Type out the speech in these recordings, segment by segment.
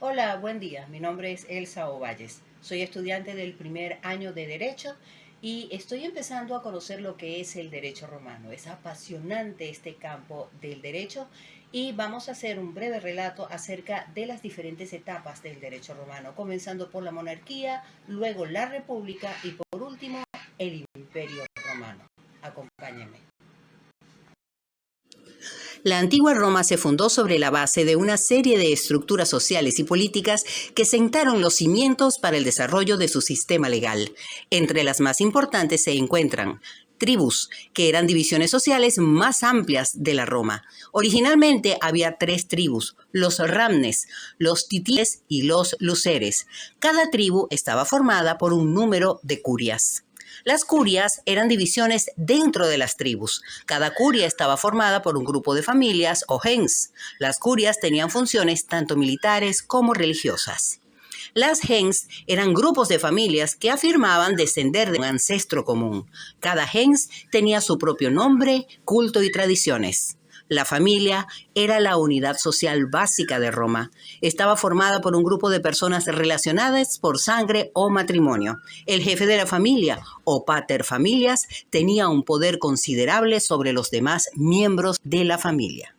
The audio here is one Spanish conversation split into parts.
Hola, buen día. Mi nombre es Elsa Ovalles. Soy estudiante del primer año de Derecho y estoy empezando a conocer lo que es el derecho romano. Es apasionante este campo del derecho y vamos a hacer un breve relato acerca de las diferentes etapas del derecho romano, comenzando por la monarquía, luego la república y por último el imperio romano. Acompáñenme. La antigua Roma se fundó sobre la base de una serie de estructuras sociales y políticas que sentaron los cimientos para el desarrollo de su sistema legal. Entre las más importantes se encuentran tribus, que eran divisiones sociales más amplias de la Roma. Originalmente había 3 tribus, los ramnes, los titiles y los luceres. Cada tribu estaba formada por un número de curias. Las curias eran divisiones dentro de las tribus. Cada curia estaba formada por un grupo de familias o gens. Las curias tenían funciones tanto militares como religiosas. Las gens eran grupos de familias que afirmaban descender de un ancestro común. Cada gens tenía su propio nombre, culto y tradiciones. La familia era la unidad social básica de Roma. Estaba formada por un grupo de personas relacionadas por sangre o matrimonio. El jefe de la familia, o pater familias, tenía un poder considerable sobre los demás miembros de la familia.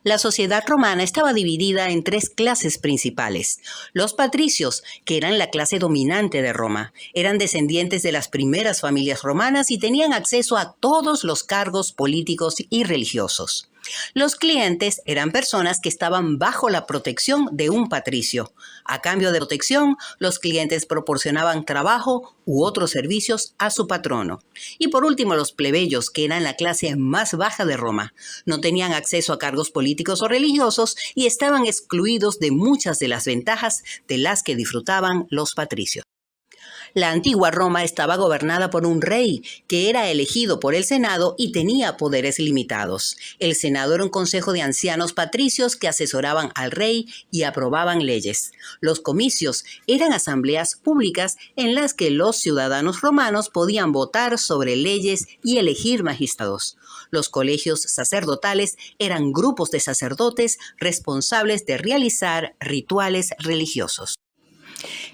La sociedad romana estaba dividida en 3 clases principales. Los patricios, que eran la clase dominante de Roma, eran descendientes de las primeras familias romanas y tenían acceso a todos los cargos políticos y religiosos. Los clientes eran personas que estaban bajo la protección de un patricio. A cambio de protección, los clientes proporcionaban trabajo u otros servicios a su patrono. Y por último, los plebeyos, que eran la clase más baja de Roma. No tenían acceso a cargos políticos o religiosos y estaban excluidos de muchas de las ventajas de las que disfrutaban los patricios. La antigua Roma estaba gobernada por un rey que era elegido por el Senado y tenía poderes limitados. El Senado era un consejo de ancianos patricios que asesoraban al rey y aprobaban leyes. Los comicios eran asambleas públicas en las que los ciudadanos romanos podían votar sobre leyes y elegir magistrados. Los colegios sacerdotales eran grupos de sacerdotes responsables de realizar rituales religiosos.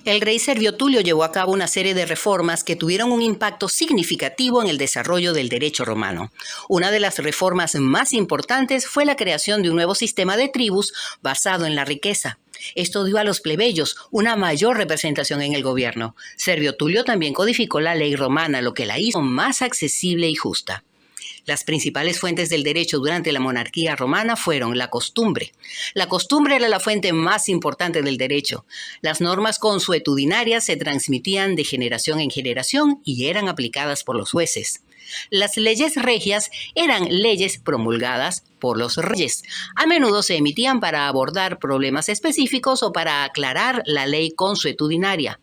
El rey Servio Tulio llevó a cabo una serie de reformas que tuvieron un impacto significativo en el desarrollo del derecho romano. Una de las reformas más importantes fue la creación de un nuevo sistema de tribus basado en la riqueza. Esto dio a los plebeyos una mayor representación en el gobierno. Servio Tulio también codificó la ley romana, lo que la hizo más accesible y justa. Las principales fuentes del derecho durante la monarquía romana fueron la costumbre. La costumbre era la fuente más importante del derecho. Las normas consuetudinarias se transmitían de generación en generación y eran aplicadas por los jueces. Las leyes regias eran leyes promulgadas por los reyes. A menudo se emitían para abordar problemas específicos o para aclarar la ley consuetudinaria.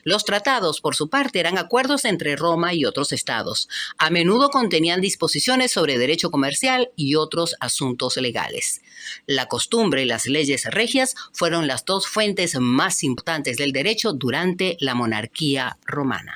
Los tratados, por su parte, eran acuerdos entre Roma y otros estados. A menudo contenían disposiciones sobre derecho comercial y otros asuntos legales. La costumbre y las leyes regias fueron las 2 fuentes más importantes del derecho durante la monarquía romana.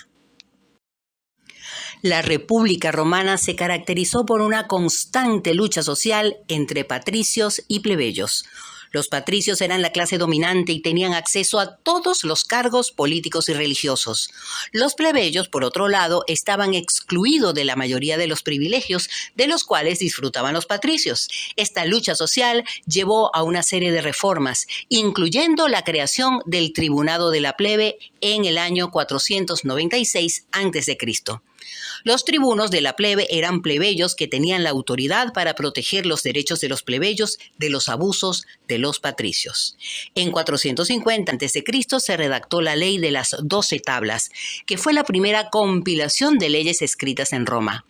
La República Romana se caracterizó por una constante lucha social entre patricios y plebeyos. Los patricios eran la clase dominante y tenían acceso a todos los cargos políticos y religiosos. Los plebeyos, por otro lado, estaban excluidos de la mayoría de los privilegios de los cuales disfrutaban los patricios. Esta lucha social llevó a una serie de reformas, incluyendo la creación del Tribunado de la Plebe en el año 496 a.C. Los tribunos de la plebe eran plebeyos que tenían la autoridad para proteger los derechos de los plebeyos de los abusos de los patricios. En 450 a.C. se redactó la Ley de las 12 Tablas, que fue la primera compilación de leyes escritas en Roma.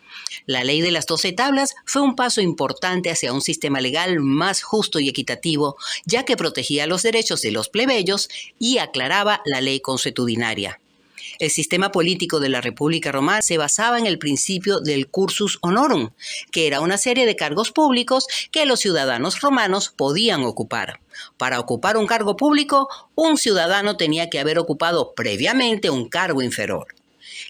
La Ley de las 12 Tablas fue un paso importante hacia un sistema legal más justo y equitativo, ya que protegía los derechos de los plebeyos y aclaraba la ley consuetudinaria. El sistema político de la República Romana se basaba en el principio del cursus honorum, que era una serie de cargos públicos que los ciudadanos romanos podían ocupar. Para ocupar un cargo público, un ciudadano tenía que haber ocupado previamente un cargo inferior.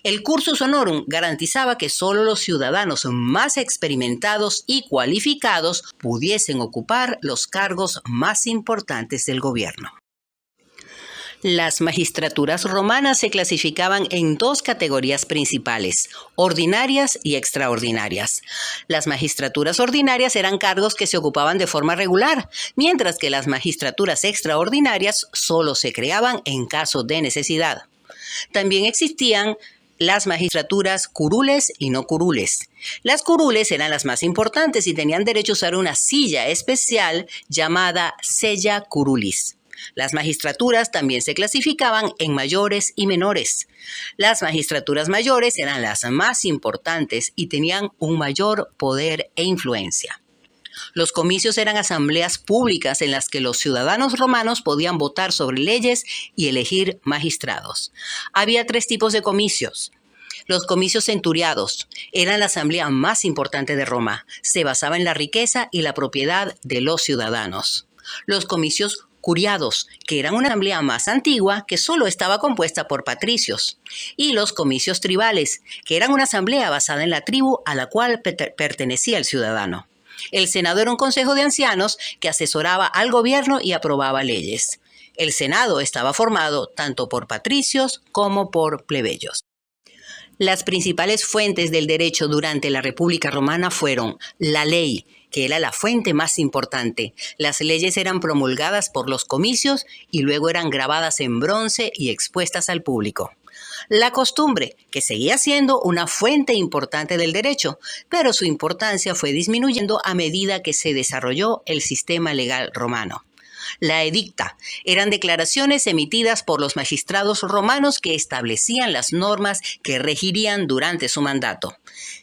El cursus honorum garantizaba que solo los ciudadanos más experimentados y cualificados pudiesen ocupar los cargos más importantes del gobierno. Las magistraturas romanas se clasificaban en dos categorías principales, ordinarias y extraordinarias. Las magistraturas ordinarias eran cargos que se ocupaban de forma regular, mientras que las magistraturas extraordinarias solo se creaban en caso de necesidad. También existían las magistraturas curules y no curules. Las curules eran las más importantes y tenían derecho a usar una silla especial llamada sella curulis. Las magistraturas también se clasificaban en mayores y menores. Las magistraturas mayores eran las más importantes y tenían un mayor poder e influencia. Los comicios eran asambleas públicas en las que los ciudadanos romanos podían votar sobre leyes y elegir magistrados. Había tres tipos de comicios. Los comicios centuriados eran la asamblea más importante de Roma. Se basaba en la riqueza y la propiedad de los ciudadanos. Los comicios curiados, que eran una asamblea más antigua que solo estaba compuesta por patricios, y los comicios tribales, que eran una asamblea basada en la tribu a la cual pertenecía el ciudadano. El Senado era un consejo de ancianos que asesoraba al gobierno y aprobaba leyes. El Senado estaba formado tanto por patricios como por plebeyos. Las principales fuentes del derecho durante la República Romana fueron la ley, que era la fuente más importante. Las leyes eran promulgadas por los comicios y luego eran grabadas en bronce y expuestas al público. La costumbre, que seguía siendo una fuente importante del derecho, pero su importancia fue disminuyendo a medida que se desarrolló el sistema legal romano. La edicta eran declaraciones emitidas por los magistrados romanos que establecían las normas que regirían durante su mandato.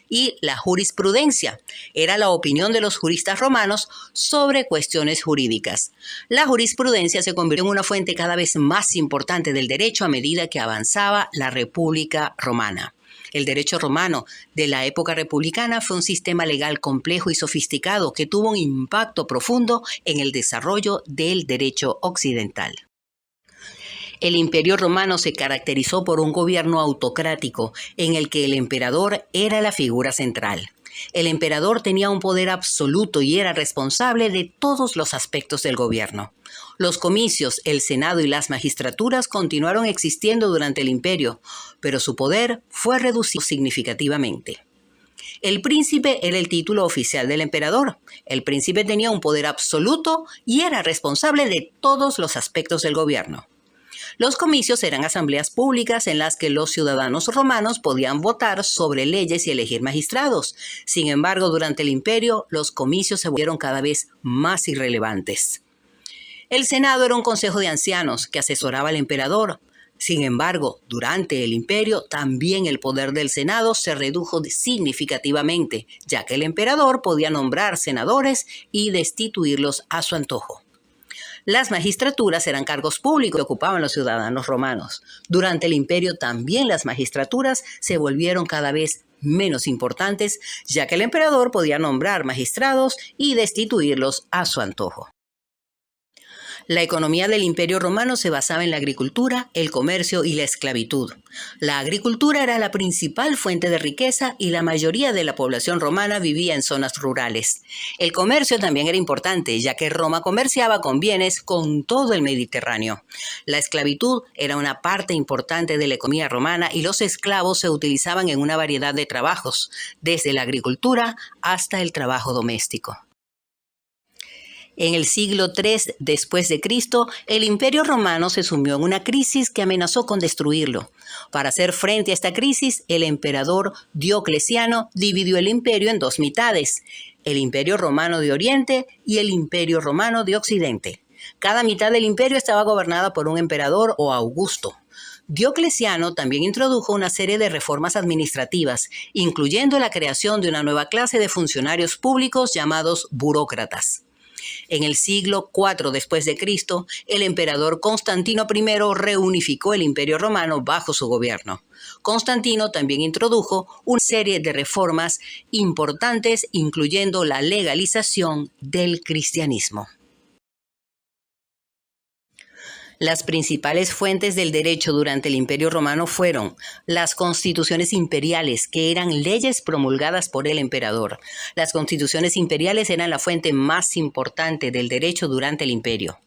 Y la jurisprudencia era la opinión de los juristas romanos sobre cuestiones jurídicas. La jurisprudencia se convirtió en una fuente cada vez más importante del derecho a medida que avanzaba la República Romana. El derecho romano de la época republicana fue un sistema legal complejo y sofisticado que tuvo un impacto profundo en el desarrollo del derecho occidental. El Imperio Romano se caracterizó por un gobierno autocrático en el que el emperador era la figura central. El emperador tenía un poder absoluto y era responsable de todos los aspectos del gobierno. Los comicios, el Senado y las magistraturas continuaron existiendo durante el imperio, pero su poder fue reducido significativamente. El príncipe era el título oficial del emperador. El príncipe tenía un poder absoluto y era responsable de todos los aspectos del gobierno. Los comicios eran asambleas públicas en las que los ciudadanos romanos podían votar sobre leyes y elegir magistrados. Sin embargo, durante el imperio, los comicios se volvieron cada vez más irrelevantes. El Senado era un consejo de ancianos que asesoraba al emperador. Sin embargo, durante el imperio, también el poder del Senado se redujo significativamente, ya que el emperador podía nombrar senadores y destituirlos a su antojo. Las magistraturas eran cargos públicos que ocupaban los ciudadanos romanos. Durante el imperio también las magistraturas se volvieron cada vez menos importantes, ya que el emperador podía nombrar magistrados y destituirlos a su antojo. La economía del Imperio Romano se basaba en la agricultura, el comercio y la esclavitud. La agricultura era la principal fuente de riqueza y la mayoría de la población romana vivía en zonas rurales. El comercio también era importante, ya que Roma comerciaba con bienes con todo el Mediterráneo. La esclavitud era una parte importante de la economía romana y los esclavos se utilizaban en una variedad de trabajos, desde la agricultura hasta el trabajo doméstico. En el siglo III después de Cristo, el Imperio Romano se sumió en una crisis que amenazó con destruirlo. Para hacer frente a esta crisis, el emperador Diocleciano dividió el imperio en dos mitades, el Imperio Romano de Oriente y el Imperio Romano de Occidente. Cada mitad del imperio estaba gobernada por un emperador o Augusto. Diocleciano también introdujo una serie de reformas administrativas, incluyendo la creación de una nueva clase de funcionarios públicos llamados burócratas. En el siglo IV después de Cristo, el emperador Constantino I reunificó el Imperio Romano bajo su gobierno. Constantino también introdujo una serie de reformas importantes, incluyendo la legalización del cristianismo. Las principales fuentes del derecho durante el Imperio Romano fueron las constituciones imperiales, que eran leyes promulgadas por el emperador. Las constituciones imperiales eran la fuente más importante del derecho durante el imperio.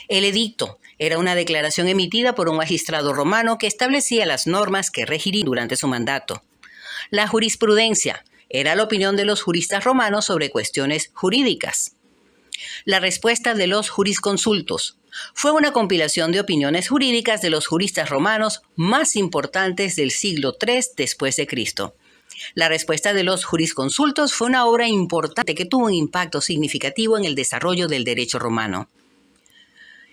El edicto era una declaración emitida por un magistrado romano que establecía las normas que regirían durante su mandato. La jurisprudencia era la opinión de los juristas romanos sobre cuestiones jurídicas. La respuesta de los jurisconsultos fue una compilación de opiniones jurídicas de los juristas romanos más importantes del siglo III después de Cristo. La respuesta de los jurisconsultos fue una obra importante que tuvo un impacto significativo en el desarrollo del derecho romano.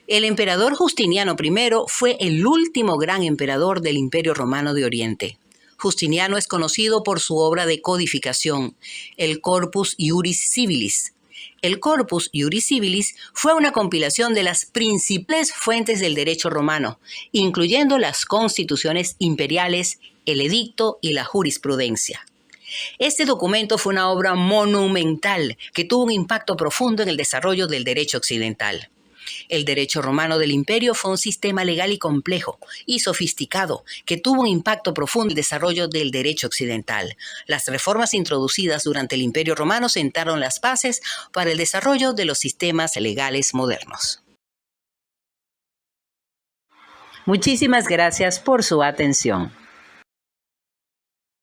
El emperador Justiniano I fue el último gran emperador del Imperio Romano de Oriente. Justiniano es conocido por su obra de codificación, el Corpus Iuris Civilis. El Corpus Iuris Civilis fue una compilación de las principales fuentes del derecho romano, incluyendo las constituciones imperiales, el edicto y la jurisprudencia. Este documento fue una obra monumental que tuvo un impacto profundo en el desarrollo del derecho occidental. El derecho romano del imperio fue un sistema legal y complejo y sofisticado que tuvo un impacto profundo en el desarrollo del derecho occidental. Las reformas introducidas durante el Imperio Romano sentaron las bases para el desarrollo de los sistemas legales modernos. Muchísimas gracias por su atención.